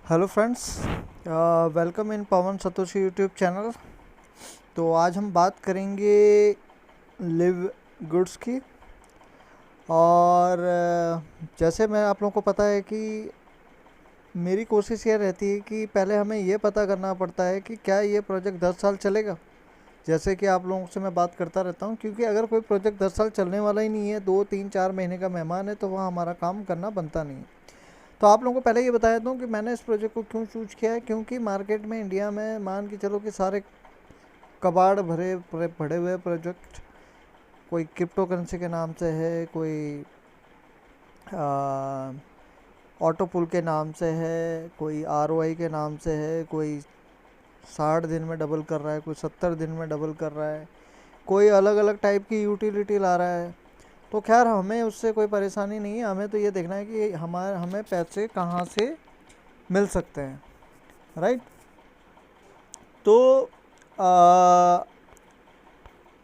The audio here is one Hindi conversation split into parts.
Hello friends, welcome in Pawan Satoshi YouTube channel. तो आज हम बात करेंगे लिव गुड्स की। और जैसे मैं आप लोगों को पता है कि मेरी कोशिश ये रहती है कि पहले हमें ये पता करना पड़ता है कि क्या ये प्रोजेक्ट 10 साल चलेगा। जैसे कि आप लोगों से मैं बात करता रहता हूँ, क्योंकि अगर कोई प्रोजेक्ट 10 साल चलने वाला ही नहीं है, 2 3 4 महीने का मेहमान है, तो वहाँ हमारा काम करना बनता नहीं है। तो आप लोगों को पहले ये बताया दूँ कि मैंने इस प्रोजेक्ट को क्यों चूज किया है। क्योंकि मार्केट में इंडिया में मान के चलो कि सारे कबाड़ भरे हुए प्रोजेक्ट, कोई क्रिप्टो करेंसी के नाम से है, कोई ऑटो पुल के नाम से है, कोई आरओआई के नाम से है, कोई 60 दिन में डबल कर रहा है, कोई 70 दिन में डबल कर रहा है, कोई अलग अलग टाइप की यूटिलिटी ला रहा है। तो खैर हमें उससे कोई परेशानी नहीं है, हमें तो ये देखना है कि हमें पैसे कहाँ से मिल सकते हैं, राइट। तो आ,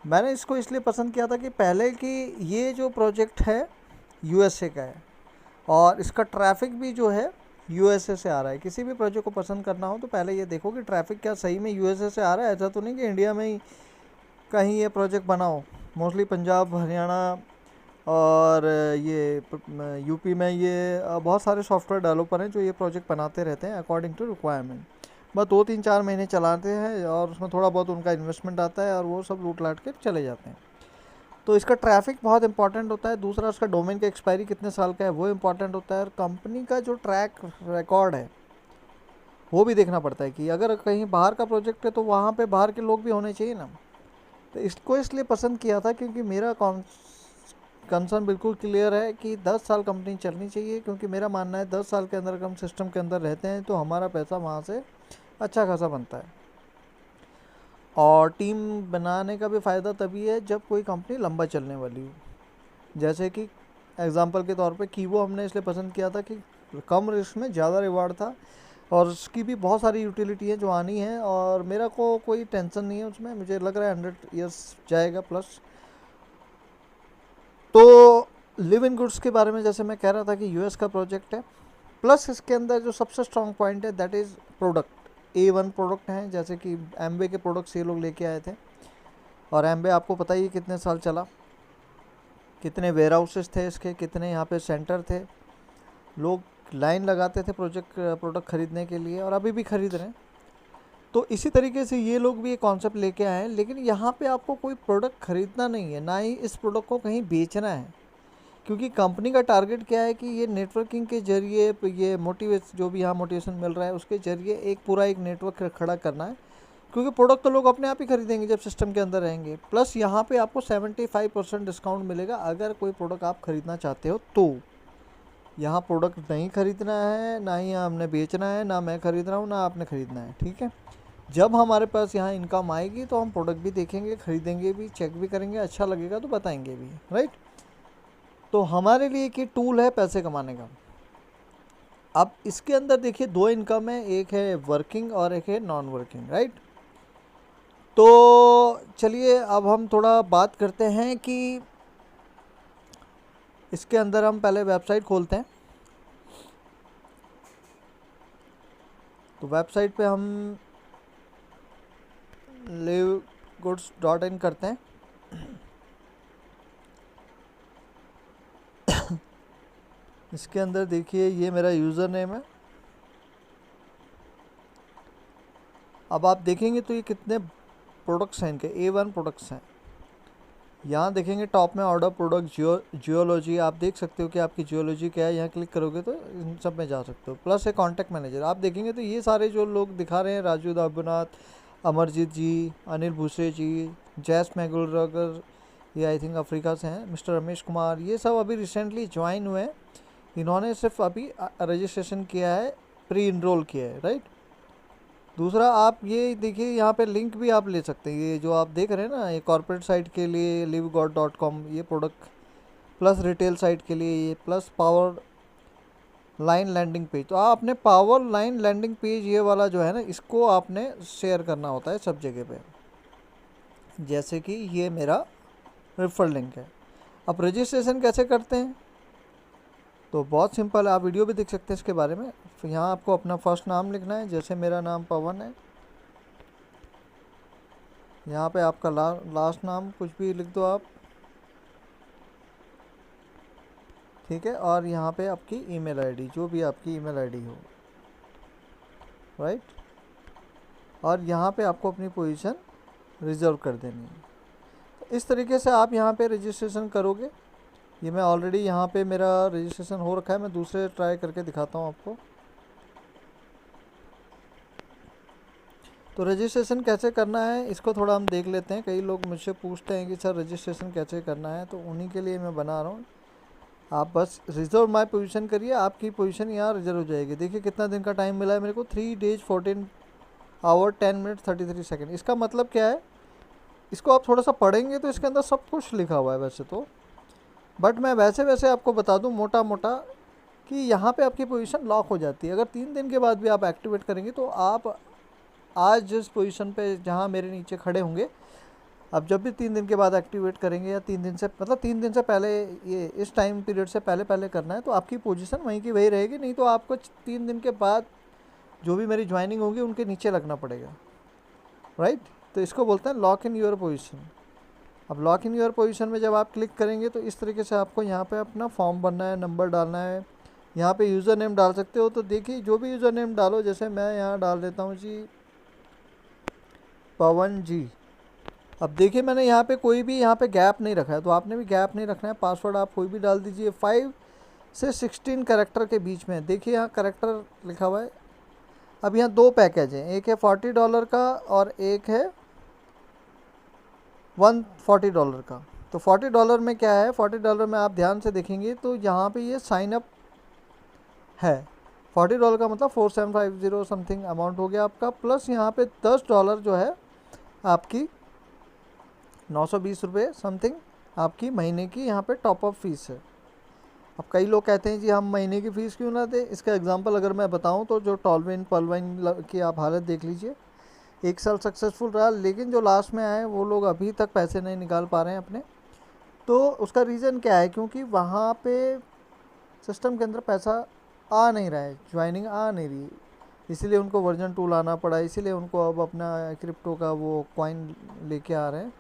मैंने इसको इसलिए पसंद किया था कि पहले कि ये जो प्रोजेक्ट है यूएसए का है, और इसका ट्रैफिक भी जो है यूएसए से आ रहा है। किसी भी प्रोजेक्ट को पसंद करना हो तो पहले ये देखो कि ट्रैफिक क्या सही में यूएसए से आ रहा है। ऐसा तो नहीं कि इंडिया में ही कहीं ये प्रोजेक्ट बना हो। मोस्टली पंजाब, हरियाणा और ये यूपी में ये बहुत सारे सॉफ्टवेयर डेवलपर हैं जो ये प्रोजेक्ट बनाते रहते हैं अकॉर्डिंग टू रिक्वायरमेंट। बस 2 3 4 महीने चलाते हैं और उसमें थोड़ा बहुत उनका इन्वेस्टमेंट आता है और वो सब लूट लाट के चले जाते हैं। तो इसका ट्रैफिक बहुत इंपॉर्टेंट होता है। दूसरा, उसका डोमेन का एक्सपायरी कितने साल का है वो इंपॉर्टेंट होता है। और कंपनी का जो ट्रैक रिकॉर्ड है वो भी देखना पड़ता है कि अगर कहीं बाहर का प्रोजेक्ट है तो वहाँ पे बाहर के लोग भी होने चाहिए ना। तो इसको इसलिए पसंद किया था क्योंकि मेरा कंसर्न बिल्कुल क्लियर है कि 10 साल कंपनी चलनी चाहिए। क्योंकि मेरा मानना है 10 साल के अंदर हम सिस्टम के अंदर रहते हैं तो हमारा पैसा वहाँ से अच्छा खासा बनता है। और टीम बनाने का भी फ़ायदा तभी है जब कोई कंपनी लंबा चलने वाली हो। जैसे कि एग्जांपल के तौर पे कीवो हमने इसलिए पसंद किया था कि कम रिस्क में ज़्यादा रिवार्ड था, और उसकी भी बहुत सारी यूटिलिटी है जो आनी है, और मेरा को कोई टेंशन नहीं है उसमें। मुझे लग रहा है 100 ईयर्स जाएगा प्लस। तो लिव इन गुड्स के बारे में जैसे मैं कह रहा था कि यूएस का प्रोजेक्ट है, प्लस इसके अंदर जो सबसे स्ट्रॉन्ग पॉइंट है that is product. A1 product हैं, जैसे कि एम्बे के प्रोडक्ट्स ये लोग लेके आए थे। और एम्बे आपको पता ही कितने साल चला, कितने वेयर हाउसेस थे इसके, कितने यहाँ पे सेंटर थे, लोग लाइन लगाते थे प्रोडक्ट ख़रीदने के लिए, और अभी भी ख़रीद रहे हैं। तो इसी तरीके से ये लोग भी एक कॉन्सेप्ट लेके आए हैं। लेकिन यहाँ पे आपको कोई प्रोडक्ट ख़रीदना नहीं है, ना ही इस प्रोडक्ट को कहीं बेचना है। क्योंकि कंपनी का टारगेट क्या है कि ये नेटवर्किंग के जरिए, ये मोटिवेशन जो भी यहाँ मोटिवेशन मिल रहा है उसके जरिए एक पूरा एक नेटवर्क खड़ा करना है। क्योंकि प्रोडक्ट तो लोग अपने आप ही खरीदेंगे जब सिस्टम के अंदर रहेंगे। प्लस यहाँ पे आपको 75% डिस्काउंट मिलेगा अगर कोई प्रोडक्ट आप खरीदना चाहते हो तो। यहाँ प्रोडक्ट नहीं खरीदना है, ना ही हमने बेचना है, ना मैं खरीद रहा हूँ ना आपने खरीदना है, ठीक है। जब हमारे पास यहाँ इनकम आएगी तो हम प्रोडक्ट भी देखेंगे, खरीदेंगे भी, चेक भी करेंगे, अच्छा लगेगा तो बताएंगे भी, राइट। तो हमारे लिए एक टूल है पैसे कमाने का। अब इसके अंदर देखिए 2 इनकम है, एक है वर्किंग और एक है नॉन वर्किंग, राइट। तो चलिए अब हम थोड़ा बात करते हैं कि इसके अंदर हम पहले वेबसाइट खोलते हैं। तो वेबसाइट पे हम livegoods.in करते हैं। इसके अंदर देखिए ये मेरा यूज़र नेम है। अब आप देखेंगे तो ये कितने प्रोडक्ट्स हैं, इनके A1 प्रोडक्ट्स हैं। यहाँ देखेंगे टॉप में ऑर्डर प्रोडक्ट जियोलॉजी, आप देख सकते हो कि आपकी जियोलॉजी क्या है। यहाँ क्लिक करोगे तो इन सब में जा सकते हो। प्लस है कॉन्टैक्ट मैनेजर, आप देखेंगे तो ये सारे जो लोग दिखा रहे हैं, राजू दाबुनाथ, अमरजीत जी, अनिल भूसे जी, जैस मैगुलरगर, ये आई थिंक अफ्रीका से हैं, मिस्टर रमेश कुमार, ये सब अभी रिसेंटली ज्वाइन हुए हैं। इन्होंने सिर्फ अभी रजिस्ट्रेशन किया है, प्री इनरोल किया है, राइट। दूसरा आप ये देखिए यहाँ पे लिंक भी आप ले सकते हैं। ये जो आप देख रहे हैं ना, ये कॉर्पोरेट साइट के लिए livegod.com ये प्रोडक्ट, प्लस रिटेल साइट के लिए ये, plus power line landing page. तो आप अपने पावर लाइन लैंडिंग पेज ये वाला जो है ना, इसको आपने शेयर करना होता है सब जगह पे। जैसे कि ये मेरा रेफर लिंक है। अब रजिस्ट्रेशन कैसे करते हैं, तो बहुत सिंपल है, आप वीडियो भी देख सकते हैं इसके बारे में। तो यहाँ आपको अपना फर्स्ट नाम लिखना है, जैसे मेरा नाम पवन है। यहाँ पे आपका लास्ट नाम कुछ भी लिख दो आप, ठीक है। और यहाँ पे आपकी ईमेल आईडी, जो भी आपकी ईमेल आईडी हो, राइट। और यहाँ पे आपको अपनी पोजीशन रिजर्व कर देनी है। तो इस तरीके से आप यहाँ पे रजिस्ट्रेशन करोगे। ये मैं ऑलरेडी यहाँ पे मेरा रजिस्ट्रेशन हो रखा है, मैं दूसरे ट्राई करके दिखाता हूँ आपको। तो रजिस्ट्रेशन कैसे करना है इसको थोड़ा हम देख लेते हैं। कई लोग मुझसे पूछते हैं कि सर रजिस्ट्रेशन कैसे करना है, तो उन्हीं के लिए मैं बना रहा हूँ। आप बस रिजर्व माई पोजीशन करिए, आपकी पोजीशन यहाँ रिजर्व हो जाएगी। देखिए कितना दिन का टाइम मिला है मेरे को, 3 days 14 आवर 10 minutes 33 सेकेंड। इसका मतलब क्या है, इसको आप थोड़ा सा पढ़ेंगे तो इसके अंदर सब कुछ लिखा हुआ है वैसे तो, बट मैं वैसे आपको बता दूं मोटा मोटा कि यहाँ पे आपकी पोजीशन लॉक हो जाती है। अगर 3 दिन के बाद भी आप एक्टिवेट करेंगे तो आप आज जिस पोजीशन पे जहाँ मेरे नीचे खड़े होंगे, अब जब भी 3 दिन के बाद एक्टिवेट करेंगे या 3 दिन से, मतलब 3 दिन से पहले, ये इस टाइम पीरियड से पहले पहले करना है, तो आपकी पोजीशन वहीं की वही रहेगी। नहीं तो आपको 3 दिन के बाद जो भी मेरी ज्वाइनिंग होगी उनके नीचे लगना पड़ेगा, राइट। तो इसको बोलते हैं लॉक इन यूर पोजीशन। अब लॉक इन यूर पोजीशन में जब आप क्लिक करेंगे तो इस तरीके से आपको यहाँ पे अपना फॉर्म भरना है, नंबर डालना है। यहाँ पे यूज़र नेम डाल सकते हो, तो देखिए जो भी यूज़र नेम डालो, जैसे मैं यहाँ डाल देता हूँ जी पवन जी। अब देखिए मैंने यहाँ पे कोई भी यहाँ पे गैप नहीं रखा है, तो आपने भी गैप नहीं रखना है। पासवर्ड आप कोई भी डाल दीजिए 5 से 16 कैरेक्टर के बीच में। देखिए यहाँ कैरेक्टर लिखा हुआ है। अब यहाँ 2 पैकेज हैं, एक है $40 का और एक है $140 का। तो $40 में क्या है, $40 में आप ध्यान से देखेंगे तो यहाँ पे ये साइन अप है। $40 का मतलब 4750 समथिंग अमाउंट हो गया आपका, प्लस यहाँ पे $10 जो है आपकी 920 रुपये समथिंग आपकी महीने की यहाँ पे टॉपअप फीस है। अब कई लोग कहते हैं जी हम महीने की फ़ीस क्यों ना दें। इसका एग्जांपल अगर मैं बताऊं तो जो टॉलविन पलविन की आप हालत देख लीजिए, 1 साल सक्सेसफुल रहा, लेकिन जो लास्ट में आए वो लोग अभी तक पैसे नहीं निकाल पा रहे हैं अपने। तो उसका रीज़न क्या है, क्योंकि वहाँ पे सिस्टम के अंदर पैसा आ नहीं रहा है, ज्वाइनिंग आ नहीं रही, इसीलिए उनको वर्जन 2 लाना पड़ा, इसीलिए उनको अब अपना क्रिप्टो का वो कॉइन लेके आ रहे हैं।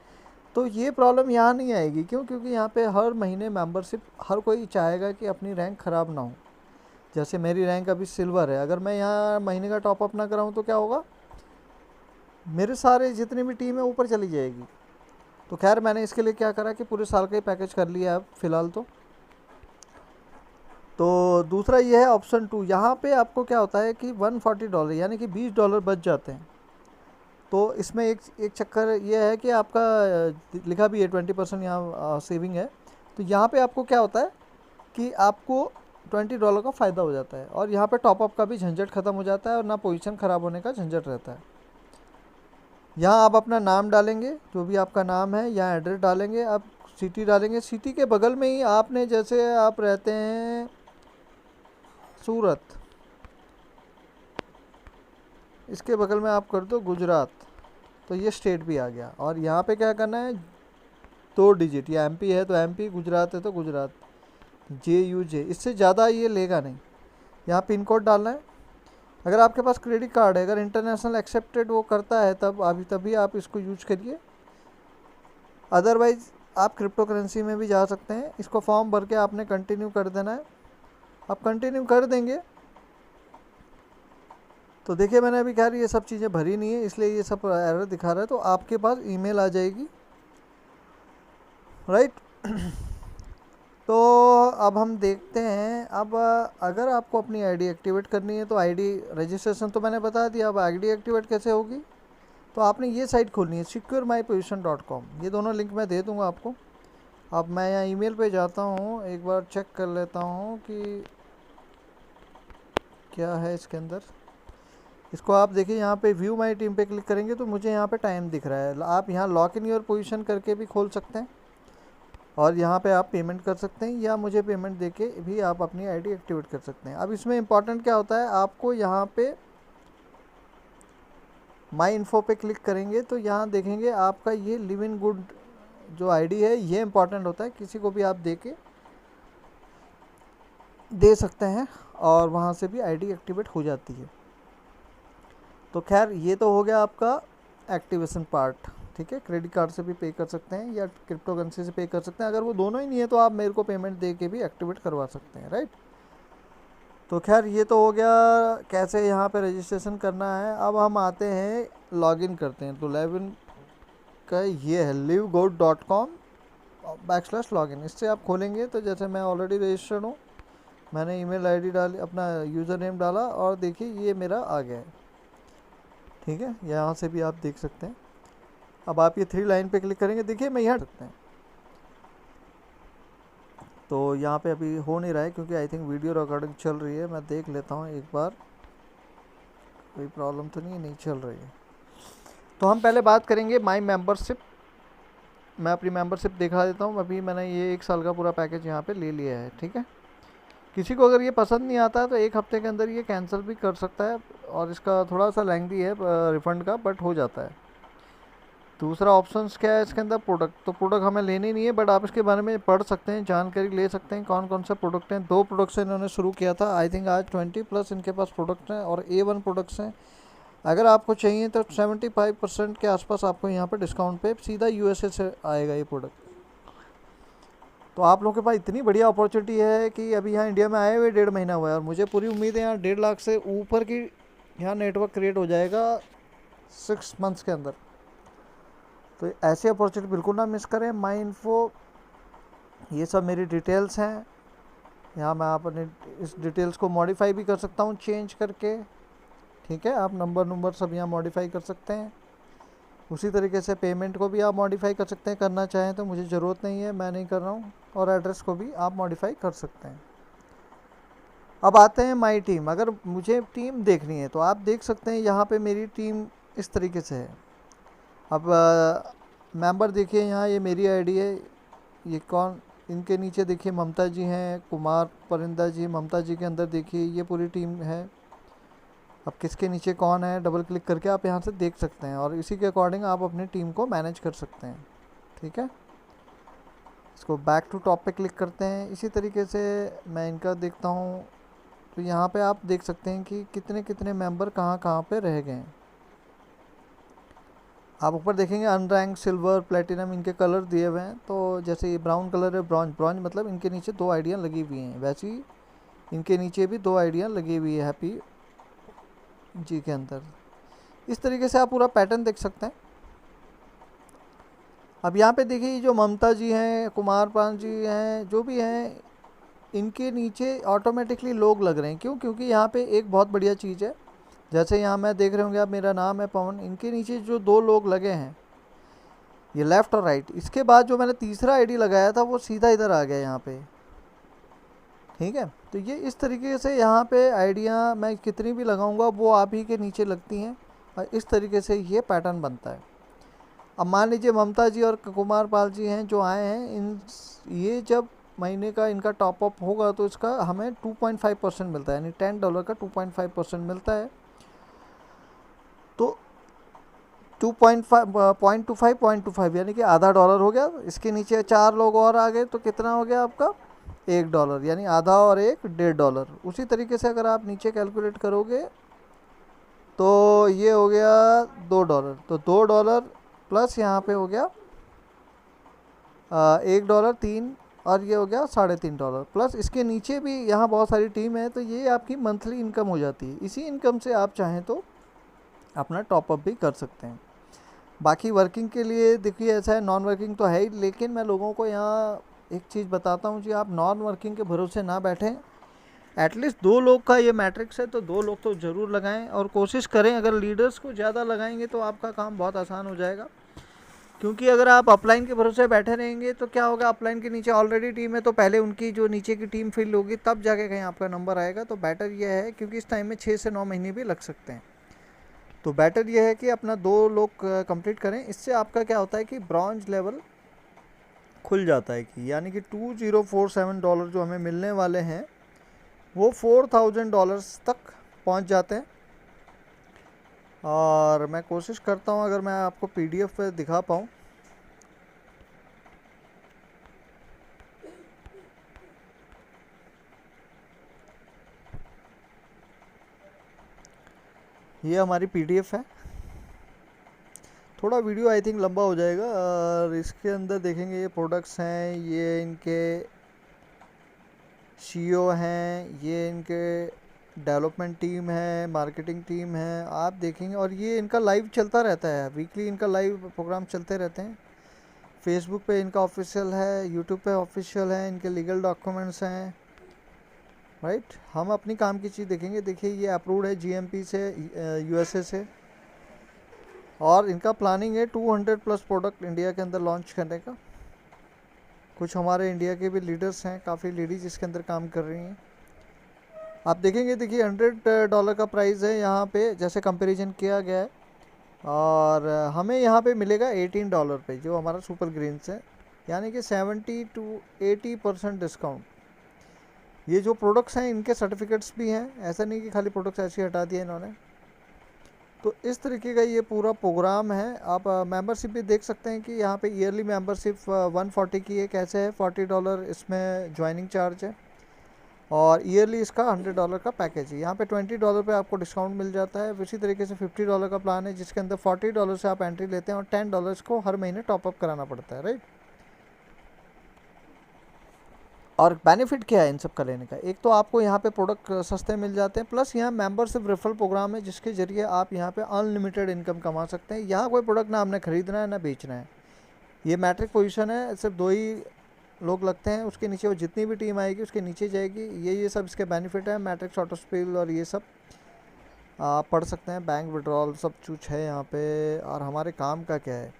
तो ये प्रॉब्लम यहाँ नहीं आएगी, क्यों? क्योंकि यहाँ पे हर महीने मेंबरशिप हर कोई चाहेगा कि अपनी रैंक ख़राब ना हो। जैसे मेरी रैंक अभी सिल्वर है, अगर मैं यहाँ महीने का टॉपअप ना कराऊँ तो क्या होगा, मेरे सारे जितनी भी टीम है ऊपर चली जाएगी। तो खैर मैंने इसके लिए क्या करा कि पूरे साल का ही पैकेज कर लिया अब फ़िलहाल तो दूसरा ये है ऑप्शन 2। यहाँ पे आपको क्या होता है कि $140 यानी कि $20 बच जाते हैं। तो इसमें एक चक्कर ये है कि आपका लिखा भी है 20% यहाँ सेविंग है। तो यहाँ पे आपको क्या होता है कि आपको $20 का फ़ायदा हो जाता है, और यहाँ पे टॉपअप का भी झंझट ख़त्म हो जाता है, और ना पोजीशन ख़राब होने का झंझट रहता है। यहाँ आप अपना नाम डालेंगे, जो भी आपका नाम है, यहाँ एड्रेस डालेंगे, आप सिटी डालेंगे। सिटी के बगल में ही आपने, जैसे आप रहते हैं सूरत, इसके बगल में आप कर दो गुजरात, तो ये स्टेट भी आ गया। और यहाँ पे क्या करना है, 2 डिजिट, या एमपी है तो एमपी, गुजरात है तो गुजरात, JUJ, इससे ज़्यादा ये लेगा नहीं। यहाँ पिन कोड डालना है। अगर आपके पास क्रेडिट कार्ड है, अगर इंटरनेशनल एक्सेप्टेड वो करता है तभी आप इसको यूज करिए, अदरवाइज़ आप क्रिप्टो करेंसी में भी जा सकते हैं। इसको फॉर्म भर के आपने कंटिन्यू कर देना है। आप कंटिन्यू कर देंगे तो देखिए मैंने अभी खैर ये सब चीज़ें भरी नहीं है, इसलिए ये सब एरर दिखा रहा है। तो आपके पास ईमेल आ जाएगी, राइट। तो अब हम देखते हैं, अब अगर आपको अपनी आईडी एक्टिवेट करनी है तो आईडी रजिस्ट्रेशन तो मैंने बता दिया, अब आईडी एक्टिवेट कैसे होगी, तो आपने ये साइट खोलनी है securemyposition.com। ये दोनों लिंक मैं दे दूंगा आपको। अब मैं यहाँ ईमेल पे जाता हूँ, एक बार चेक कर लेता हूँ कि क्या है इसके अंदर। इसको आप देखिए, यहाँ पे व्यू माई टीम पे क्लिक करेंगे तो मुझे यहाँ पे टाइम दिख रहा है। आप यहाँ लॉक इन योर पोजीशन करके भी खोल सकते हैं, और यहाँ पे आप पेमेंट कर सकते हैं, या मुझे पेमेंट देके भी आप अपनी आईडी एक्टिवेट कर सकते हैं। अब इसमें इंपॉर्टेंट क्या होता है, आपको यहाँ पे माई इन्फो पे क्लिक करेंगे तो यहाँ देखेंगे आपका ये लिव इन गुड जो आईडी है, ये इंपॉर्टेंट होता है। किसी को भी आप देके दे सकते हैं और वहाँ से भी आईडी एक्टिवेट हो जाती है। तो खैर ये तो हो गया आपका एक्टिवेशन पार्ट। ठीक है, क्रेडिट कार्ड से भी पे कर सकते हैं या क्रिप्टो करेंसी से पे कर सकते हैं। अगर वो दोनों ही नहीं है तो आप मेरे को पेमेंट दे के भी एक्टिवेट करवा सकते हैं, राइट। तो खैर ये तो हो गया कैसे यहाँ पे रजिस्ट्रेशन करना है। अब हम आते हैं लॉगिन करते हैं। तो लॉगिन का ये है livegoat.com/login। इससे आप खोलेंगे तो जैसे मैं ऑलरेडी रजिस्टर्ड हूँ, मैंने ईमेल आईडी डाली, अपना यूज़र नेम डाला और देखिए ये मेरा आ गया है। ठीक है, यहाँ से भी आप देख सकते हैं। अब आप ये 3 लाइन पे क्लिक करेंगे, देखिए मैं यहाँ सकते हैं। तो यहाँ पे अभी हो नहीं रहा है क्योंकि आई थिंक वीडियो रिकॉर्डिंग चल रही है। मैं देख लेता हूँ एक बार, कोई प्रॉब्लम तो नहीं चल रही है। तो हम पहले बात करेंगे माई मेंबरशिप। मैं अपनी मेंबरशिप दिखा देता हूँ। अभी मैंने ये 1 साल का पूरा पैकेज यहाँ पे ले लिया है। ठीक है, किसी को अगर ये पसंद नहीं आता है तो 1 हफ्ते के अंदर ये कैंसिल भी कर सकता है और इसका थोड़ा सा लेंथी है रिफ़ंड का, बट हो जाता है। दूसरा ऑप्शंस क्या है इसके अंदर, प्रोडक्ट। तो प्रोडक्ट हमें लेने नहीं है, बट आप इसके बारे में पढ़ सकते हैं, जानकारी ले सकते हैं कौन कौन से प्रोडक्ट हैं। 2 प्रोडक्ट से इन्होंने शुरू किया था, आई थिंक आज 20+ इनके पास प्रोडक्ट हैं और A1 प्रोडक्ट्स हैं। अगर आपको चाहिए तो 75% के आसपास आपको यहाँ पर डिस्काउंट पे सीधा USA से आएगा ये प्रोडक्ट। तो आप लोगों के पास इतनी बढ़िया अपॉर्चुनिटी है कि अभी यहाँ इंडिया में आए हुए 1.5 महीना हुआ है और मुझे पूरी उम्मीद है यहाँ 1.5 लाख से ऊपर की यहाँ नेटवर्क क्रिएट हो जाएगा 6 मंथ्स के अंदर। तो ऐसी अपॉर्चुनिटी बिल्कुल ना मिस करें। माई इन्फो, ये सब मेरी डिटेल्स हैं। यहाँ मैं अपने इस डिटेल्स को मॉडिफाई भी कर सकता हूँ चेंज करके। ठीक है, आप नंबर सब यहाँ मॉडिफाई कर सकते हैं। उसी तरीके से पेमेंट को भी आप मॉडिफाई कर सकते हैं, करना चाहें तो। मुझे ज़रूरत नहीं है, मैं नहीं कर रहा हूँ। और एड्रेस को भी आप मॉडिफाई कर सकते हैं। अब आते हैं माई टीम। अगर मुझे टीम देखनी है तो आप देख सकते हैं यहाँ पे मेरी टीम इस तरीके से है। अब मेंबर देखिए, यहाँ ये मेरी आईडी है। ये कौन, इनके नीचे देखिए ममता जी हैं, कुमार परिंदा जी। ममता जी के अंदर देखिए ये पूरी टीम है। अब किसके नीचे कौन है, डबल क्लिक करके आप यहाँ से देख सकते हैं और इसी के अकॉर्डिंग आप अपनी टीम को मैनेज कर सकते हैं। ठीक है, इसको बैक टू टॉप पे क्लिक करते हैं। इसी तरीके से मैं इनका देखता हूँ तो यहाँ पे आप देख सकते हैं कि कितने कितने मेंबर कहाँ कहाँ पे रह गए हैं। आप ऊपर देखेंगे अनरैंक, सिल्वर, प्लेटिनम, इनके कलर दिए हुए हैं। तो जैसे ये ब्राउन कलर है, ब्रॉन्ज मतलब इनके नीचे 2 आइडियाँ लगी हुई हैं। वैसे ही इनके नीचे भी 2 आइडियाँ लगी हुई है हैप्पी जी के अंदर। इस तरीके से आप पूरा पैटर्न देख सकते हैं। अब यहाँ पे देखिए जो ममता जी हैं, कुमार पाल जी हैं, जो भी हैं, इनके नीचे ऑटोमेटिकली लोग लग रहे हैं। क्यों? क्योंकि यहाँ पे एक बहुत बढ़िया चीज़ है। जैसे यहाँ मैं देख रहे होंगे आप, मेरा नाम है पवन, इनके नीचे जो 2 लोग लगे हैं, ये लेफ़्ट और राइट। इसके बाद जो मैंने तीसरा आईडी लगाया था वो सीधा इधर आ गया यहाँ पे। ठीक है, तो ये इस तरीके से यहाँ पे आइडियाँ मैं कितनी भी लगाऊंगा वो आप ही के नीचे लगती हैं और इस तरीके से ये पैटर्न बनता है। अब मान लीजिए ममता जी और कुमार पाल जी हैं जो आए हैं, इन ये जब महीने का इनका टॉपअप होगा तो इसका हमें 2.5% मिलता है, यानी $10 का 2.5% मिलता है। तो 0.25 यानी कि आधा डॉलर हो गया। इसके नीचे 4 लोग और आ गए तो कितना हो गया आपका, $1, यानी आधा और एक $1.5। उसी तरीके से अगर आप नीचे कैलकुलेट करोगे तो ये हो गया $2। तो $2 प्लस यहाँ पे हो गया $1, 3, और ये हो गया $3.5 प्लस इसके नीचे भी यहाँ बहुत सारी टीम है। तो ये आपकी मंथली इनकम हो जाती है। इसी इनकम से आप चाहें तो अपना टॉपअप भी कर सकते हैं। बाकी वर्किंग के लिए देखिए ऐसा है, नॉन वर्किंग तो है ही, लेकिन मैं लोगों को यहाँ एक चीज़ बताता हूँ जी, आप नॉन वर्किंग के भरोसे ना बैठें। एटलीस्ट 2 लोग का ये मैट्रिक्स है तो 2 लोग तो ज़रूर लगाएं और कोशिश करें। अगर लीडर्स को ज़्यादा लगाएंगे तो आपका काम बहुत आसान हो जाएगा। क्योंकि अगर आप अपलाइन के भरोसे बैठे रहेंगे तो क्या होगा, अपलाइन के नीचे ऑलरेडी टीम है तो पहले उनकी जो नीचे की टीम फिल होगी तब जाके कहीं आपका नंबर आएगा। तो बेटर यह है, क्योंकि इस टाइम में 6 से 9 महीने भी लग सकते हैं, तो बेटर यह है कि अपना 2 लोग कंप्लीट करें। इससे आपका क्या होता है कि ब्रॉन्ज लेवल खुल जाता है, कि यानी कि $2047 जो हमें मिलने वाले हैं वो $4000 तक पहुंच जाते हैं। और मैं कोशिश करता हूं अगर मैं आपको PDF पे दिखा पाऊं। ये हमारी पीडीएफ है। थोड़ा वीडियो आई थिंक लंबा हो जाएगा। और इसके अंदर देखेंगे ये प्रोडक्ट्स हैं, ये इनके सीईओ हैं, ये इनके डेवलपमेंट टीम है, मार्केटिंग टीम है, आप देखेंगे। और ये इनका लाइव चलता रहता है, वीकली इनका लाइव प्रोग्राम चलते रहते हैं। फेसबुक पे इनका ऑफिशियल है, यूट्यूब पे ऑफिशियल है, इनके लीगल डॉक्यूमेंट्स हैं, राइट। हम अपनी काम की चीज़ देखेंगे। देखिए ये अप्रूव्ड है जीएमपी से, यूएसए से। और इनका प्लानिंग है 200 प्लस प्रोडक्ट इंडिया के अंदर लॉन्च करने का। कुछ हमारे इंडिया के भी लीडर्स हैं, काफ़ी लेडीज इसके अंदर काम कर रही हैं। आप देखेंगे, देखिए $100 का प्राइस है यहाँ पे, जैसे कंपैरिजन किया गया है। और हमें यहाँ पे मिलेगा $18 पे, जो हमारा सुपर ग्रीन्स है, यानी कि 70 to 80% डिस्काउंट। ये जो प्रोडक्ट्स हैं इनके सर्टिफिकेट्स भी हैं, ऐसा नहीं कि खाली प्रोडक्ट्स ऐसे ही हटा दिए इन्होंने। तो इस तरीके का ये पूरा प्रोग्राम है। आप मेंबरशिप भी देख सकते हैं कि यहाँ पे ईयरली मेंबरशिप 140 की है, कैसे है, $40 इसमें ज्वाइनिंग चार्ज है। और ईयरली इसका $100 का पैकेज है। यहाँ पे $20 पे आपको डिस्काउंट मिल जाता है। इसी तरीके से $50 का प्लान है, जिसके अंदर $40 से आप एंट्री लेते हैं और $10 को हर महीने टॉपअप कराना पड़ता है, राइट। और बेनिफिट क्या है इन सब का लेने का? एक तो आपको यहाँ पे प्रोडक्ट सस्ते मिल जाते हैं, प्लस यहाँ मेंबरशिप रेफरल प्रोग्राम है, जिसके जरिए आप यहाँ पे अनलिमिटेड इनकम कमा सकते हैं। यहाँ कोई प्रोडक्ट ना आपने खरीदना है ना बेचना है। ये मैट्रिक पोजीशन है, सिर्फ 2 ही लोग लगते हैं, उसके नीचे वो जितनी भी टीम आएगी उसके नीचे जाएगी। ये सब इसके बेनिफिट है, मैट्रिक्स ऑटो स्पिल और ये सब आप पढ़ सकते हैं। बैंक विड्रॉल सब कुछ है यहाँ पे। और हमारे काम का क्या है,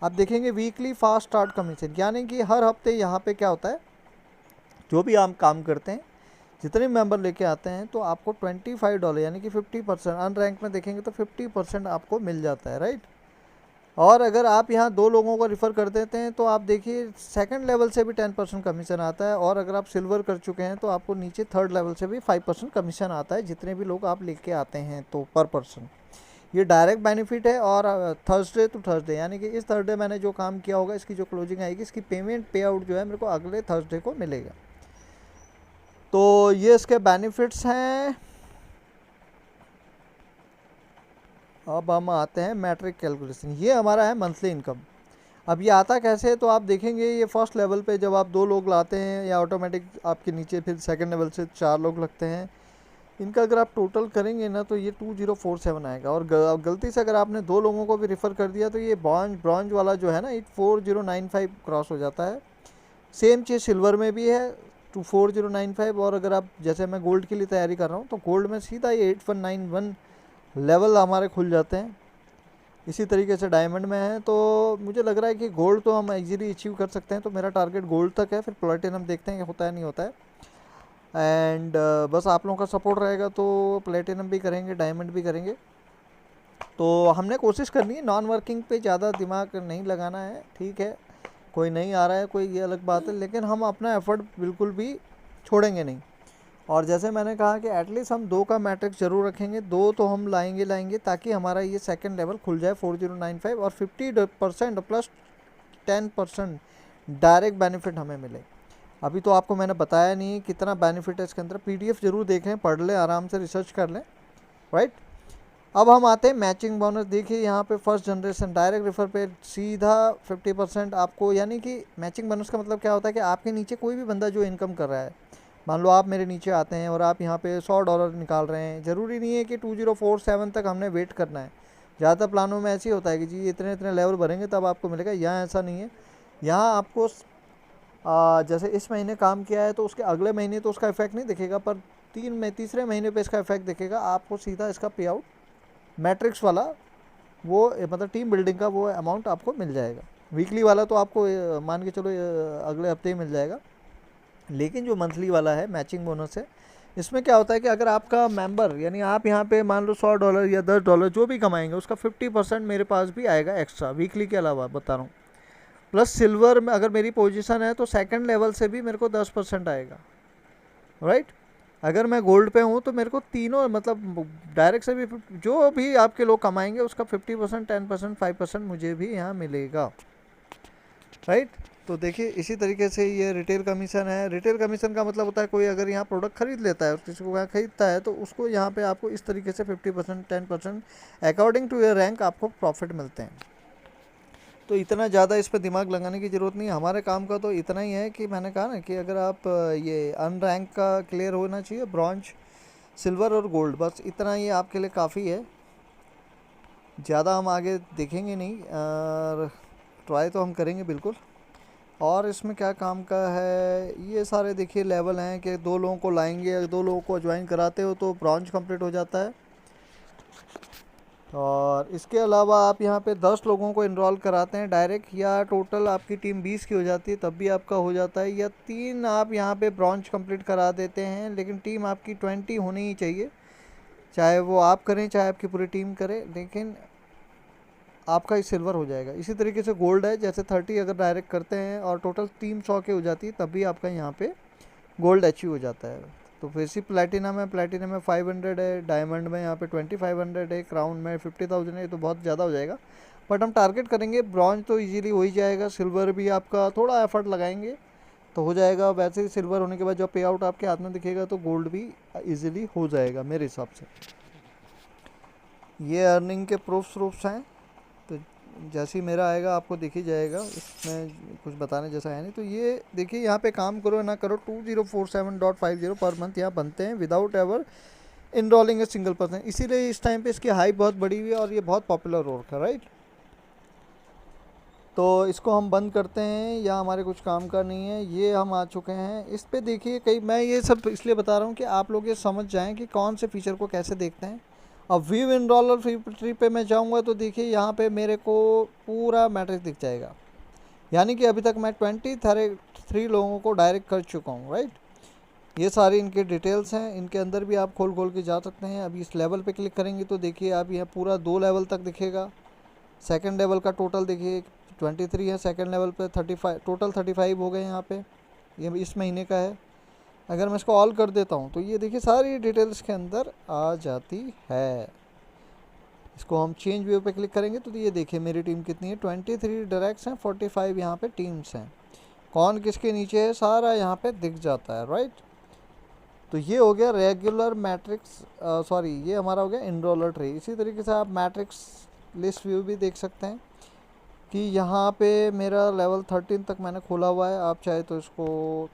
आप देखेंगे वीकली फास्ट स्टार्ट कमीशन, यानी कि हर हफ्ते यहाँ पे क्या होता है, जो भी आप काम करते हैं, जितने मेंबर लेके आते हैं, तो आपको $25 यानी कि 50%, अनरैंक में देखेंगे तो 50% आपको मिल जाता है, राइट। और अगर आप यहाँ 2 लोगों को रिफ़र कर देते हैं तो आप देखिए सेकंड लेवल से भी 10% कमीशन आता है। और अगर आप सिल्वर कर चुके हैं तो आपको नीचे थर्ड लेवल से भी 5% कमीशन आता है, जितने भी लोग आप लेके आते हैं तो पर पर्सन। ये डायरेक्ट बेनिफिट है। और थर्सडे टू थर्सडे, यानी कि इस थर्सडे मैंने जो काम किया होगा, इसकी जो क्लोजिंग आएगी, इसकी पेमेंट पे आउट जो है मेरे को अगले थर्सडे को मिलेगा। तो ये इसके बेनिफिट्स हैं। अब हम आते हैं मैट्रिक कैलकुलेशन। ये हमारा है मंथली इनकम। अब ये आता कैसे है, तो आप देखेंगे ये फर्स्ट लेवल पे जब आप 2 लोग लाते हैं, या ऑटोमेटिक आपके नीचे फिर सेकंड लेवल से 4 लोग लगते हैं। इनका अगर आप टोटल करेंगे ना तो ये 2047 आएगा। और गलती से अगर आपने 2 लोगों को भी रेफ़र कर दिया तो ये ब्रॉन्ज वाला जो है ना, 4095 क्रॉस हो जाता है। सेम चीज़ सिल्वर में भी है, 4095। और अगर आप, जैसे मैं गोल्ड के लिए तैयारी कर रहा हूँ, तो गोल्ड में सीधा ये 8191 लेवल हमारे खुल जाते हैं। इसी तरीके से डायमंड में है। तो मुझे लग रहा है कि गोल्ड तो हम इजीली अचीव कर सकते हैं, तो मेरा टारगेट गोल्ड तक है, फिर प्लेटिनम देखते हैं कि होता है नहीं होता है। एंड बस आप लोगों का सपोर्ट रहेगा तो प्लेटिनम भी करेंगे, डायमंड भी करेंगे। तो हमने कोशिश करनी है, नॉन वर्किंग पे ज़्यादा दिमाग नहीं लगाना है, ठीक है। कोई नहीं आ रहा है कोई, ये अलग बात है, लेकिन हम अपना एफर्ट बिल्कुल भी छोड़ेंगे नहीं। और जैसे मैंने कहा कि एटलीस्ट हम 2 का मैट्रिक्स ज़रूर रखेंगे, 2 तो हम लाएंगे ताकि हमारा ये सेकंड लेवल खुल जाए 4095। और 50% प्लस 10% डायरेक्ट बेनिफिट हमें मिले। अभी तो आपको मैंने बताया नहीं कितना बेनिफिट है इसके अंदर। पीडीएफ ज़रूर देखें, पढ़ लें, आराम से रिसर्च कर लें, राइट। अब हम आते हैं मैचिंग बोनस। देखिए यहाँ पे फर्स्ट जनरेशन डायरेक्ट रेफर पे सीधा 50% आपको, यानी कि मैचिंग बोनस का मतलब क्या होता है कि आपके नीचे कोई भी बंदा जो इनकम कर रहा है, मान लो आप मेरे नीचे आते हैं और आप यहाँ पे $100 निकाल रहे हैं। ज़रूरी नहीं है कि 2047 तक हमने वेट करना है। ज़्यादातर प्लानों में ऐसे ही होता है कि जी इतने इतने लेवल भरेंगे तब आपको मिलेगा। यहाँ ऐसा नहीं है। यहाँ आपको जैसे इस महीने काम किया है तो उसके अगले महीने तो उसका इफेक्ट नहीं दिखेगा, पर तीसरे महीने पे इसका इफेक्ट दिखेगा। आपको सीधा इसका पे आउट मैट्रिक्स वाला, वो मतलब टीम बिल्डिंग का वो अमाउंट आपको मिल जाएगा। वीकली वाला तो आपको मान के चलो अगले हफ्ते ही मिल जाएगा। लेकिन जो मंथली वाला है मैचिंग बोनस है, इसमें क्या होता है कि अगर आपका मेंबर, यानी आप यहाँ पे मान लो $100 या $10 जो भी कमाएंगे, उसका 50% मेरे पास भी आएगा एक्स्ट्रा, वीकली के अलावा बता रहा हूँ। प्लस सिल्वर में अगर मेरी पोजीशन है तो सेकंड लेवल से भी मेरे को 10% आएगा, राइट। अगर मैं गोल्ड पे हूँ तो मेरे को तीनों, मतलब डायरेक्ट से भी जो भी आपके लोग कमाएंगे उसका 50%, 10%, 5% मुझे भी यहाँ मिलेगा, राइट। तो देखिए इसी तरीके से ये रिटेल कमीशन है। रिटेल कमीशन का मतलब होता है कोई अगर यहाँ प्रोडक्ट खरीद लेता है, किसी को यहाँ खरीदता है, तो उसको यहाँ पे आपको इस तरीके से 50%, 10% अकॉर्डिंग टू योर रैंक आपको प्रॉफिट मिलते हैं। तो इतना ज़्यादा इस पर दिमाग लगाने की ज़रूरत नहीं है। हमारे काम का तो इतना ही है कि मैंने कहा ना कि अगर आप ये अनरैंक का क्लियर होना चाहिए, ब्रॉन्ज, सिल्वर और गोल्ड, बस इतना ही आपके लिए काफ़ी है। ज़्यादा हम आगे देखेंगे नहीं, और ट्राई तो हम करेंगे बिल्कुल। और इसमें क्या काम का है, ये सारे देखिए लेवल हैं कि 2 लोगों को लाएंगे, अगर 2 लोगों को ज्वाइन कराते हो तो ब्रॉन्ज कंप्लीट हो जाता है। और इसके अलावा आप यहाँ पे 10 लोगों को इनरोल कराते हैं डायरेक्ट, या टोटल आपकी टीम 20 की हो जाती है तब भी आपका हो जाता है, या 3 आप यहाँ पे ब्रॉन्ज कंप्लीट करा देते हैं, लेकिन टीम आपकी 20 होनी ही चाहिए, चाहे वो आप करें चाहे आपकी पूरी टीम करे, लेकिन आपका ही सिल्वर हो जाएगा। इसी तरीके से गोल्ड है, जैसे 30 अगर डायरेक्ट करते हैं और टोटल टीम 100 की हो जाती है तब भी आपका यहाँ पे गोल्ड अचीव हो जाता है। तो वैसे प्लेटिनम है, प्लेटिनम में 500 है, डायमंड में यहाँ पे 2500 है, क्राउन में 50,000 है, ये तो बहुत ज़्यादा हो जाएगा। बट हम टारगेट करेंगे ब्रॉन्ज तो इजीली हो ही जाएगा, सिल्वर भी आपका थोड़ा एफर्ट लगाएंगे तो हो जाएगा। वैसे ही सिल्वर होने के बाद जब पे आउट आपके हाथ में दिखेगा तो गोल्ड भी इजीली हो जाएगा मेरे हिसाब से। ये अर्निंग के प्रूफ्स हैं, तो जैसे ही मेरा आएगा आपको दिख ही जाएगा, इसमें कुछ बताने जैसा है नहीं। तो ये देखिए यहाँ पे काम करो ना करो 2047.50 पर मंथ यहाँ बनते हैं without ever enrolling a single person, इसीलिए इस टाइम पे इसकी हाइप बहुत बड़ी हुई है और ये बहुत पॉपुलर हो रखा है, राइट। तो इसको हम बंद करते हैं, या हमारे कुछ काम का नहीं है, ये हम आ चुके हैं इस पे। देखिए कई, मैं ये सब इसलिए बता रहा हूँ कि आप लोग ये समझ जाएं कि कौन से फीचर को कैसे देखते हैं। अब व्यू इनरोलर ट्री पे मैं जाऊँगा तो देखिए यहाँ पे मेरे को पूरा मैट्रिक्स दिख जाएगा, यानी कि अभी तक मैं 23 लोगों को डायरेक्ट कर चुका हूँ, राइट। ये सारी इनके डिटेल्स हैं, इनके अंदर भी आप खोल खोल के जा सकते हैं। अभी इस लेवल पे क्लिक करेंगे तो देखिए आप यहाँ पूरा 2 लेवल तक दिखेगा। सेकंड लेवल का टोटल देखिए 23 है, सेकंड लेवल पे 35, टोटल 35 हो गए यहाँ पे, ये इस महीने का है। अगर मैं इसको ऑल कर देता हूँ तो ये देखिए सारी डिटेल्स के अंदर आ जाती है। इसको हम चेंज व्यू पे क्लिक करेंगे तो ये देखिए मेरी टीम कितनी है, 23 डायरेक्ट्स हैं, 45 यहाँ पे टीम्स हैं, कौन किसके नीचे है सारा यहाँ पे दिख जाता है, राइट। तो ये हो गया रेगुलर मैट्रिक्स, सॉरी ये हमारा हो गया इनरोलर ट्री। इसी तरीके से आप मैट्रिक्स लिस्ट व्यू भी देख सकते हैं कि यहाँ पे मेरा लेवल 13 तक मैंने खोला हुआ है, आप चाहे तो इसको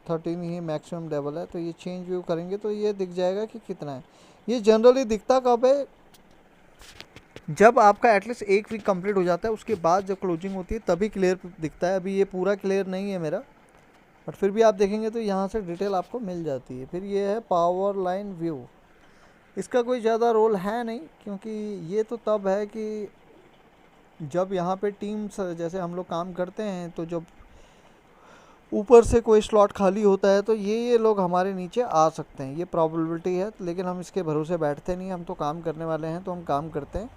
13 ही मैक्सिमम लेवल है। तो ये चेंज व्यू करेंगे तो ये दिख जाएगा कि कितना है। ये जनरली दिखता कब है, जब आपका एटलीस्ट 1 वीक कंप्लीट हो जाता है, उसके बाद जब क्लोजिंग होती है तभी क्लियर दिखता है। अभी ये पूरा क्लियर नहीं है मेरा, बट फिर भी आप देखेंगे तो यहाँ से डिटेल आपको मिल जाती है। फिर ये है पावर लाइन व्यू, इसका कोई ज़्यादा रोल है नहीं, क्योंकि ये तो तब है कि जब यहाँ पे टीम्स जैसे हम लोग काम करते हैं तो जब ऊपर से कोई स्लॉट खाली होता है तो ये लोग हमारे नीचे आ सकते हैं, ये प्रॉबिलिटी है। लेकिन हम इसके भरोसे बैठते नहीं, हम तो काम करने वाले हैं तो हम काम करते हैं।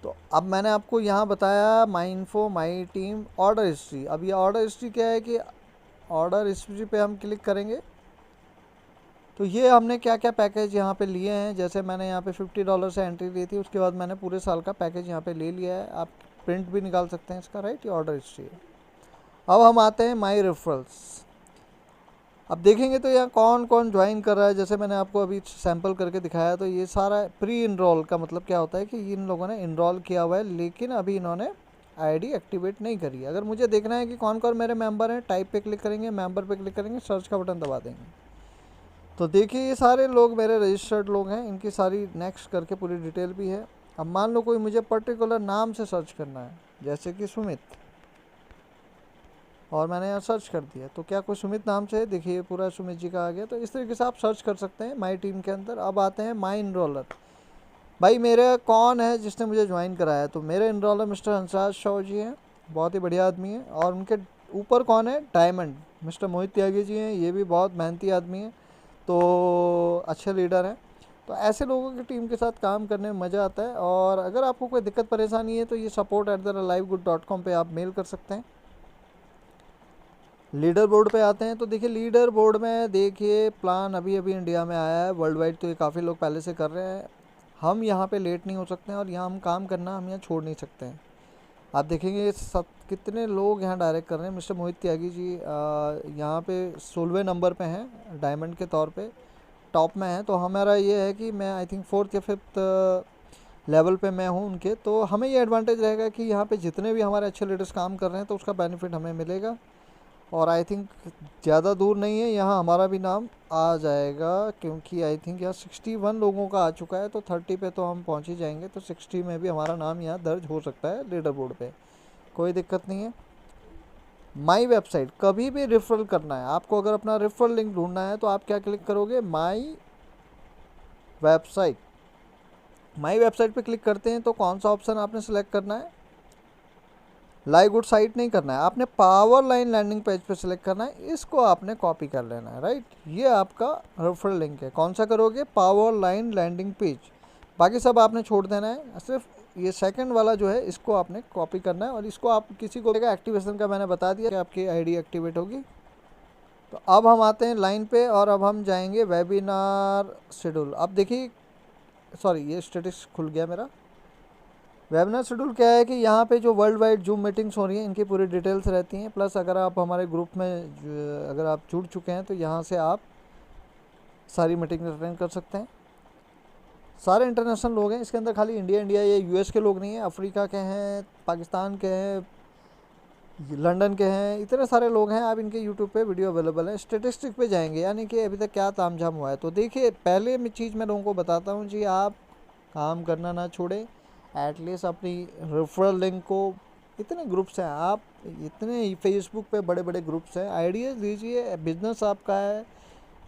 तो अब मैंने आपको यहाँ बताया my info, my team, order history. अब ये ऑर्डर हिस्ट्री क्या है कि ऑर्डर हिस्ट्री पे हम क्लिक करेंगे तो ये हमने क्या क्या पैकेज यहाँ पे लिए हैं। जैसे मैंने यहाँ पे $50 से एंट्री ली थी, उसके बाद मैंने पूरे साल का पैकेज यहाँ पे ले लिया है। आप प्रिंट भी निकाल सकते हैं इसका, राइट। ये ऑर्डर हिस्ट्री है। अब हम आते हैं माई रेफरल्स। अब देखेंगे तो यहाँ कौन कौन ज्वाइन कर रहा है। जैसे मैंने आपको अभी सैम्पल करके दिखाया, तो ये सारा प्री इनरोल का मतलब क्या होता है कि इन लोगों ने इनरोल किया हुआ है लेकिन अभी इन्होंने आईडी एक्टिवेट नहीं करी है। अगर मुझे देखना है कि कौन कौन मेरे मेंबर हैं, टाइप पे क्लिक करेंगे, मेंबर पे क्लिक करेंगे, सर्च का बटन दबा देंगे तो देखिए ये सारे लोग मेरे रजिस्टर्ड लोग हैं, इनकी सारी नेक्स्ट करके पूरी डिटेल भी है। अब मान लो कोई मुझे पर्टिकुलर नाम से सर्च करना है, जैसे कि सुमित, और मैंने यहाँ सर्च कर दिया तो क्या कोई सुमित नाम से है, देखिए पूरा सुमित जी का आ गया। तो इस तरीके से आप सर्च कर सकते हैं माई टीम के अंदर। अब आते हैं माई इनरोलर। भाई मेरा कौन है जिसने मुझे ज्वाइन कराया, तो मेरे इनरोलर मिस्टर हंसराज शाह जी हैं, बहुत ही बढ़िया आदमी है। और उनके ऊपर कौन है, डायमंड मिस्टर मोहित त्यागी जी हैं, ये भी बहुत मेहनती आदमी हैं, तो अच्छे लीडर हैं। तो ऐसे लोगों की टीम के साथ काम करने में मज़ा आता है। और अगर आपको कोई दिक्कत परेशानी है तो ये support@livegood.com पे आप मेल कर सकते हैं। लीडर बोर्ड पे आते हैं तो देखिए लीडर बोर्ड में देखिए प्लान अभी अभी इंडिया में आया है, वर्ल्ड वाइड तो ये काफ़ी लोग पहले से कर रहे हैं। हम यहाँ पे लेट नहीं हो सकते हैं और यहाँ हम काम करना हम यहाँ छोड़ नहीं सकते हैं। आप देखेंगे सब कितने लोग यहाँ डायरेक्ट कर रहे हैं। मिस्टर मोहित त्यागी जी यहाँ पे 16वें नंबर पे हैं डायमंड के तौर पे, टॉप में हैं। तो हमारा ये है कि मैं आई थिंक 4th या 5th लेवल पे मैं हूँ उनके। तो हमें ये एडवांटेज रहेगा कि यहाँ पे जितने भी हमारे अच्छे लीडर्स काम कर रहे हैं तो उसका बेनिफिट हमें मिलेगा। और आई थिंक ज़्यादा दूर नहीं है, यहाँ हमारा भी नाम आ जाएगा, क्योंकि आई थिंक यहाँ 61 लोगों का आ चुका है, तो 30 पे तो हम पहुँच ही जाएंगे। तो 60 में भी हमारा नाम यहाँ दर्ज हो सकता है लीडर बोर्ड पे, कोई दिक्कत नहीं है। माई वेबसाइट कभी भी रेफरल करना है आपको, अगर अपना रेफरल लिंक ढूंढना है तो आप क्या क्लिक करोगे, माई वेबसाइट। माई वेबसाइट पे क्लिक करते हैं तो कौन सा ऑप्शन आपने सेलेक्ट करना है, लाइव गुड साइट नहीं करना है आपने, पावर लाइन लैंडिंग पेज पे सिलेक्ट करना है, इसको आपने कॉपी कर लेना है, राइट। ये आपका रेफरल लिंक है। कौन सा करोगे, पावर लाइन लैंडिंग पेज, बाकी सब आपने छोड़ देना है, सिर्फ ये सेकंड वाला जो है इसको आपने कॉपी करना है। और इसको आप किसी को एक्टिवेशन का मैंने बता दिया कि आपकी आईडी एक्टिवेट होगी। तो अब हम आते हैं लाइन पे और अब हम जाएंगे वेबिनार शेड्यूल। अब देखिए, सॉरी ये स्टेटस खुल गया मेरा। वेबिनार शेड्यूल क्या है कि यहाँ पे जो वर्ल्ड वाइड जूम मीटिंग्स हो रही हैं इनकी पूरी डिटेल्स रहती हैं। प्लस अगर आप हमारे ग्रुप में अगर आप जुड़ चुके हैं तो यहाँ से आप सारी मीटिंग अटेंड कर सकते हैं। सारे इंटरनेशनल लोग हैं इसके अंदर, खाली इंडिया या यूएस के लोग नहीं हैं, अफ्रीका के हैं, पाकिस्तान के हैं, लंदन के हैं, इतने सारे लोग हैं। आप इनके यूट्यूब पे वीडियो अवेलेबल है। स्टेटिस्टिक पे जाएंगे यानी कि अभी तक क्या तामझाम हुआ है। तो देखिए, पहले मैं चीज़ मैं लोगों को बताता हूँ जी, आप काम करना ना छोड़ें, एटलीस्ट अपनी रेफरल लिंक को, इतने ग्रुप्स हैं, आप इतने फेसबुक पे बड़े बड़े ग्रुप्स हैं, आइडियाज़ लीजिए, बिजनेस आपका है,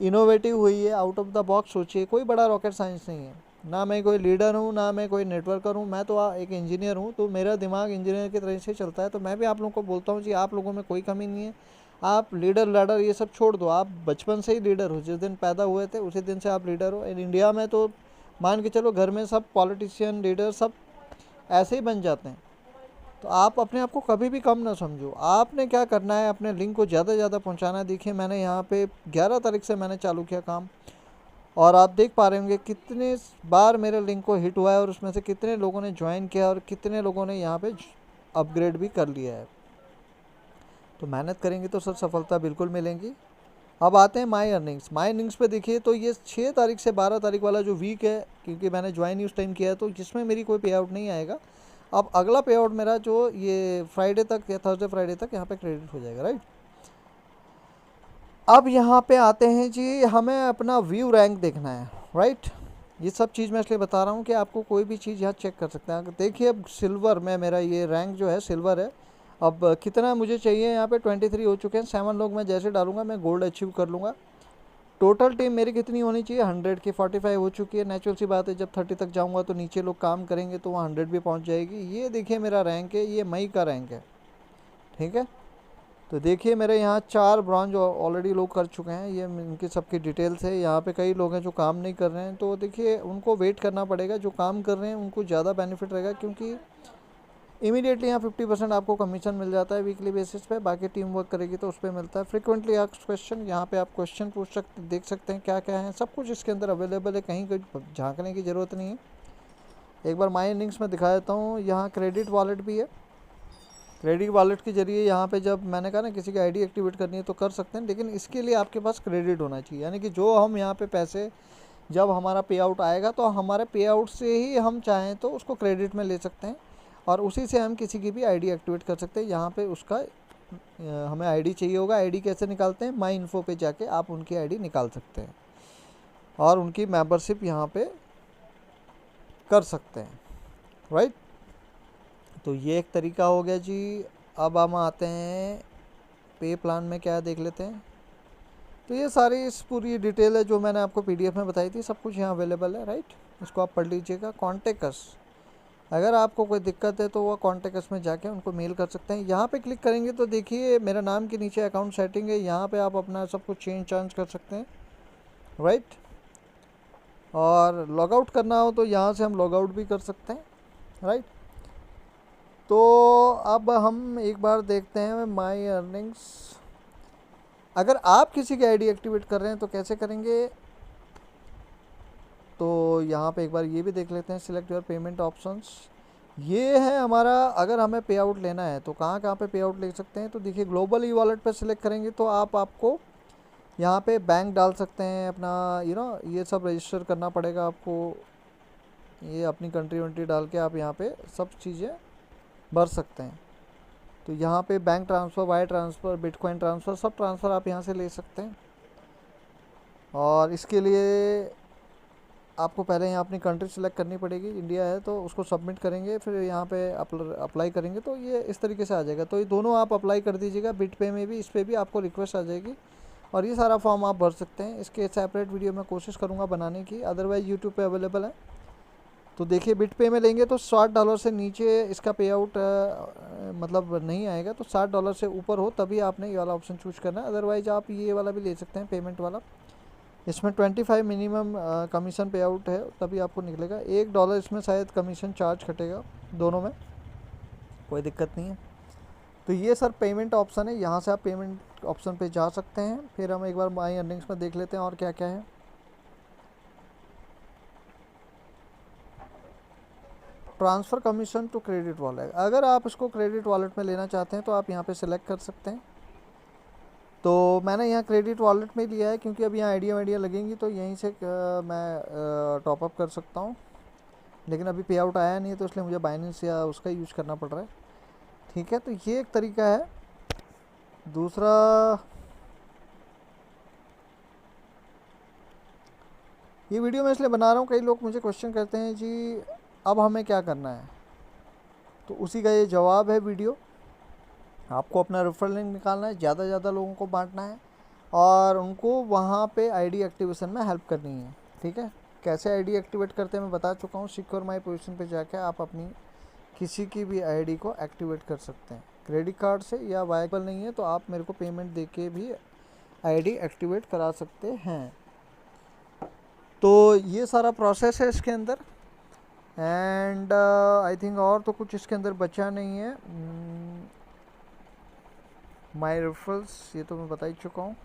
इनोवेटिव हुई है, आउट ऑफ द बॉक्स सोचिए। कोई बड़ा रॉकेट साइंस नहीं है, ना मैं कोई लीडर हूँ ना मैं कोई नेटवर्कर हूँ, मैं तो एक इंजीनियर हूँ, तो मेरा दिमाग इंजीनियर की तरह से चलता है। तो मैं भी आप लोगों को बोलता हूँ जी, आप लोगों में कोई कमी नहीं है। आप लीडर लाडर ये सब छोड़ दो, आप बचपन से ही लीडर हो, जिस दिन पैदा हुए थे उसी दिन से आप लीडर हो। इन इंडिया में तो मान के चलो घर में सब पॉलिटिशियन लीडर सब ऐसे ही बन जाते हैं। तो आप अपने आप को कभी भी कम ना समझो। आपने क्या करना है, अपने लिंक को ज़्यादा से ज़्यादा पहुंचाना है। देखिए, मैंने यहाँ पे 11 तारीख से मैंने चालू किया काम, और आप देख पा रहे होंगे कितने बार मेरे लिंक को हिट हुआ है और उसमें से कितने लोगों ने ज्वाइन किया और कितने लोगों ने यहाँ पे अपग्रेड भी कर लिया है। तो मेहनत करेंगे तो सर सफलता बिल्कुल मिलेंगी। अब आते हैं माई अर्निंग्स। माई अर्निंग्स पे देखिए, तो ये 6 तारीख से 12 तारीख वाला जो वीक है, क्योंकि मैंने ज्वाइन ही उस टाइम किया है, तो जिसमें मेरी कोई पे आउट नहीं आएगा। अब अगला पे आउट मेरा जो ये फ्राइडे तक या थर्सडे फ्राइडे तक यहाँ पे क्रेडिट हो जाएगा, राइट। अब यहाँ पे आते हैं जी, हमें अपना व्यू रैंक देखना है, राइट। ये सब चीज़ मैं इसलिए बता रहा हूँ कि आपको कोई भी चीज़ यहाँ चेक कर सकते हैं। देखिए, अब सिल्वर में मेरा ये रैंक जो है सिल्वर है। अब कितना मुझे चाहिए, यहाँ पे 23 हो चुके हैं। 7 लोग मैं जैसे डालूंगा मैं गोल्ड अचीव कर लूँगा। टोटल टीम मेरी कितनी होनी चाहिए, 100 की 45 हो चुकी है। नेचुरल सी बात है, जब 30 तक जाऊँगा तो नीचे लोग काम करेंगे तो वहाँ 100 भी पहुँच जाएगी। ये देखिए मेरा रैंक है, ये मई का रैंक है, ठीक है। तो देखिए मेरे यहाँ 4 ब्रॉन्ज ऑलरेडी लोग कर चुके हैं। ये इनकी सबकी डिटेल्स है। यहाँ पे कई लोग हैं जो काम नहीं कर रहे हैं, तो देखिए उनको वेट करना पड़ेगा। जो काम कर रहे हैं उनको ज़्यादा बेनिफिट रहेगा, क्योंकि इमीडिएटली यहाँ 50% आपको कमीशन मिल जाता है वीकली बेसिस पे। बाकी टीम वर्क करेगी तो उस पर मिलता है। फ्रिक्वेंटली आस्क्ड क्वेश्चन, यहाँ पे आप क्वेश्चन पूछ सकते, देख सकते हैं क्या क्या है, सब कुछ इसके अंदर अवेलेबल है, कहीं कोई झाँकने की ज़रूरत नहीं है। एक बार माई अर्निंग्स में दिखा देता हूँ। यहाँ क्रेडिट वॉलेट भी है। क्रेडिट वॉलेट के जरिए यहाँ पे जब मैंने कहा ना किसी की आईडी एक्टिवेट करनी है तो कर सकते हैं, लेकिन इसके लिए आपके पास क्रेडिट होना चाहिए। यानी कि जो हम यहाँ पे पैसे, जब हमारा पे आउट आएगा तो हमारे पे आउट से ही हम चाहें तो उसको क्रेडिट में ले सकते हैं, और उसी से हम किसी की भी आईडी एक्टिवेट कर सकते हैं। यहाँ पे उसका हमें आईडी चाहिए होगा। आईडी कैसे निकालते हैं, माई इन्फो पे जाके आप उनकी आईडी निकाल सकते हैं और उनकी मेंबरशिप यहाँ पे कर सकते हैं, राइट। तो ये एक तरीका हो गया जी। अब हम आते हैं पे प्लान में, क्या देख लेते हैं। तो ये सारी इस पूरी डिटेल है जो मैंने आपको पीडीएफ में बताई थी, सब कुछ यहाँ अवेलेबल है, राइट। इसको आप पढ़ लीजिएगा। कॉन्टेक्ट अस, अगर आपको कोई दिक्कत है तो वह कॉन्टेक्ट अस में जाके उनको मेल कर सकते हैं। यहाँ पे क्लिक करेंगे तो देखिए मेरा नाम के नीचे अकाउंट सेटिंग है, यहाँ पे आप अपना सब कुछ चेंज चांज कर सकते हैं, राइट। और लॉग आउट करना हो तो यहाँ से हम लॉग आउट भी कर सकते हैं, राइट। तो अब हम एक बार देखते हैं माई अर्निंग्स। अगर आप किसी की आईडी एक्टिवेट कर रहे हैं तो कैसे करेंगे, तो यहाँ पे एक बार ये भी देख लेते हैं। Select your payment options. ये है हमारा, अगर हमें पे आउट लेना है तो कहाँ कहाँ पे पे आउट ले सकते हैं। तो देखिए ग्लोबल ई वॉलेट पर सिलेक्ट करेंगे तो आपको यहाँ पे बैंक डाल सकते हैं अपना, ये सब रजिस्टर करना पड़ेगा आपको। ये अपनी कंट्री वंट्री डाल के आप यहाँ पे सब चीज़ें भर सकते हैं। तो यहाँ पे bank transfer, wire transfer, bitcoin transfer, सब ट्रांसफ़र आप यहाँ से ले सकते हैं। और इसके लिए आपको पहले यहाँ अपनी कंट्री सेलेक्ट करनी पड़ेगी। इंडिया है तो उसको सबमिट करेंगे, फिर यहाँ पे अप्लाई करेंगे तो ये इस तरीके से आ जाएगा। तो ये दोनों आप अप्लाई कर दीजिएगा, बिटपे में भी, इस पर भी आपको रिक्वेस्ट आ जाएगी और ये सारा फॉर्म आप भर सकते हैं। इसके सेपरेट वीडियो मैं कोशिश करूँगा बनाने की, अदरवाइज़ यूट्यूब पे अवेलेबल है। तो देखिए बिटपे में लेंगे तो $60 से नीचे इसका पे आउट मतलब नहीं आएगा। तो $60 से ऊपर हो तभी आपने ये वाला ऑप्शन चूज करना है, अदरवाइज़ आप ये वाला भी ले सकते हैं पेमेंट वाला। इसमें 25 मिनिमम कमीशन पे आउट है, तभी आपको निकलेगा। $1 इसमें शायद कमीशन चार्ज कटेगा, दोनों में कोई दिक्कत नहीं है। तो ये सर पेमेंट ऑप्शन है, यहाँ से आप पेमेंट ऑप्शन पे जा सकते हैं। फिर हम एक बार माई अर्निंग्स में देख लेते हैं और क्या क्या है। Transfer commission to credit wallet, अगर आप इसको क्रेडिट वॉलेट में लेना चाहते हैं तो आप यहाँ पे सिलेक्ट कर सकते हैं। तो मैंने यहाँ क्रेडिट वॉलेट में लिया है क्योंकि अब यहाँ आइडिया वाइडिया लगेंगी तो यहीं से मैं टॉपअप कर सकता हूँ। लेकिन अभी पे आउट आया नहीं है तो इसलिए मुझे बाइनेंस या उसका यूज़ करना पड़ रहा है। ठीक है, तो ये एक तरीका है। दूसरा, ये वीडियो मैं इसलिए बना रहा हूँ, कई लोग मुझे क्वेश्चन करते हैं जी अब हमें क्या करना है, तो उसी का ये जवाब है वीडियो। आपको अपना रेफरल लिंक निकालना है, ज़्यादा से ज़्यादा लोगों को बांटना है और उनको वहाँ पे आईडी एक्टिवेशन में हेल्प करनी है। ठीक है, कैसे आईडी एक्टिवेट करते हैं मैं बता चुका हूँ। सिक्योर माई पोजीशन पे जाके आप अपनी किसी की भी आईडी को एक्टिवेट कर सकते हैं क्रेडिट कार्ड से, या वायबल नहीं है तो आप मेरे को पेमेंट दे के भी आईडी एक्टिवेट करा सकते हैं। तो ये सारा प्रोसेस है इसके अंदर। एंड आई थिंक और तो कुछ इसके अंदर बचा नहीं है। माई रेफरल्स ये तो मैं बता ही चुका हूँ।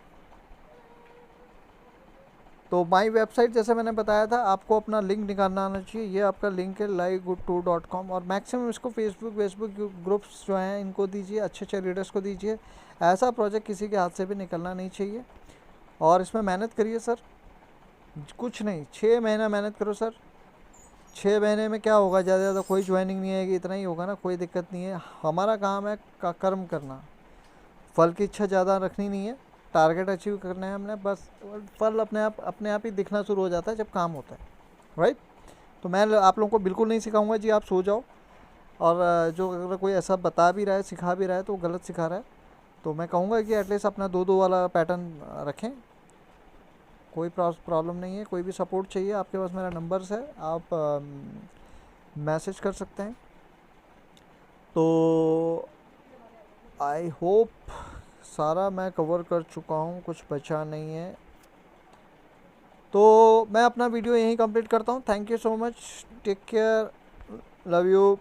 तो माई वेबसाइट जैसे मैंने बताया था, आपको अपना लिंक निकालना आना चाहिए। ये आपका लिंक है livegood2.com, और मैक्सिमम इसको फेसबुक ग्रुप्स जो हैं इनको दीजिए, अच्छे अच्छे रीडर्स को दीजिए। ऐसा प्रोजेक्ट किसी के हाथ से भी निकलना नहीं चाहिए। और इसमें मेहनत करिए सर, कुछ नहीं, 6 महीना मेहनत करो सर। 6 महीने में क्या होगा, ज़्यादा ज़्यादा कोई ज्वाइनिंग नहीं आएगी, इतना ही होगा ना, कोई दिक्कत नहीं है। हमारा काम है कर्म करना, फल की इच्छा ज़्यादा रखनी नहीं है। टारगेट अचीव करना है हमने बस, फल अपने आप ही दिखना शुरू हो जाता है जब काम होता है, राइट। तो मैं आप लोगों को बिल्कुल नहीं सिखाऊंगा जी आप सो जाओ, और जो अगर कोई ऐसा बता भी रहा है, सिखा भी रहा है तो वो गलत सिखा रहा है। तो मैं कहूँगा कि एटलीस्ट अपना 2-2 वाला पैटर्न रखें, कोई प्रॉब्लम नहीं है। कोई भी सपोर्ट चाहिए आपके पास मेरा नंबर्स है, आप मैसेज कर सकते हैं। तो आई होप सारा मैं कवर कर चुका हूँ, कुछ बचा नहीं है। तो मैं अपना वीडियो यहीं कंप्लीट करता हूँ। Thank you so much, take care, love you.